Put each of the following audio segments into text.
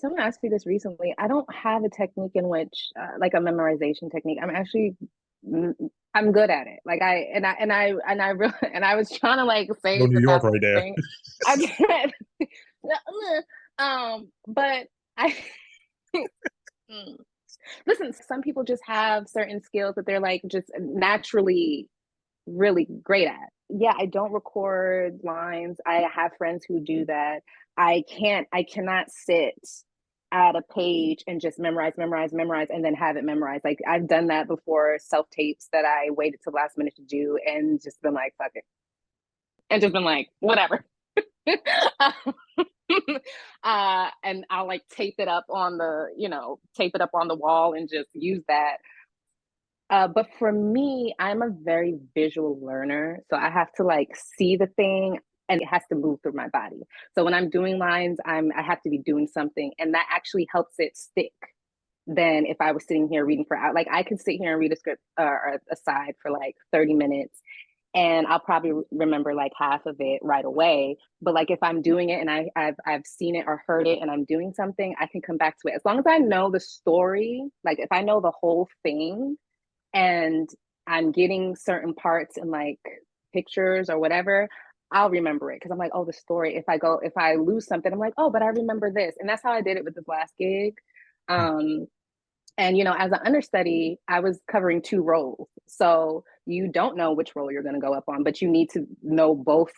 someone asked me this recently. I don't have a technique in which, like a memorization technique. I'm actually, mm, I'm good at it. Like I really, and I was trying to like say No it New the York fastest right there. thing I can. But I, mm. Listen, some people just have certain skills that they're like just naturally really great at. Yeah, I don't record lines. I have friends who do that. I cannot sit at a page and just memorize, and then have it memorized. Like I've done that before, self tapes that I waited till last minute to do and just been like, fuck it. And just been like, whatever. And I'll like tape it up on the, tape it up on the wall and just use that. But for me, I'm a very visual learner. So I have to like see the thing and it has to move through my body. So when I'm doing lines, I have to be doing something and that actually helps it stick than if I was sitting here reading for out. Like I could sit here and read a script or a side for like 30 minutes and I'll probably remember like half of it right away. But like if I'm doing it and I've seen it or heard it and I'm doing something, I can come back to it. As long as I know the story, like if I know the whole thing, and I'm getting certain parts in like pictures or whatever, I'll remember it because I'm like, oh, the story. If I lose something, I'm like, oh, but I remember this. And that's how I did it with this last gig. Um, and as an understudy, I was covering two roles. So you don't know which role you're going to go up on, but you need to know both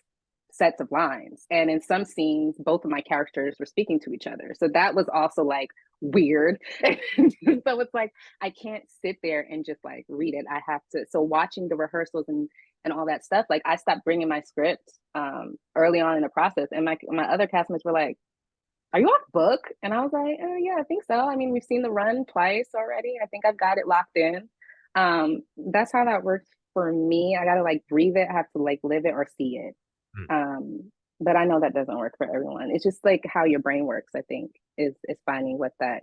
sets of lines. And in some scenes, both of my characters were speaking to each other. So that was also like weird. So it's like I can't sit there and just like read it. I have to. So watching the rehearsals and all that stuff, like I stopped bringing my script early on in the process, and my other castmates were like, "Are you off book?" And I was like, "Yeah, I think so. I mean, we've seen the run twice already. I think I've got it locked in." That's how that works for me. I gotta like breathe it. I have to like live it or see it. Mm. But I know that doesn't work for everyone. It's just like how your brain works, I think, is finding what that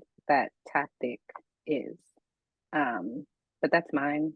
tactic is. Um, but that's mine.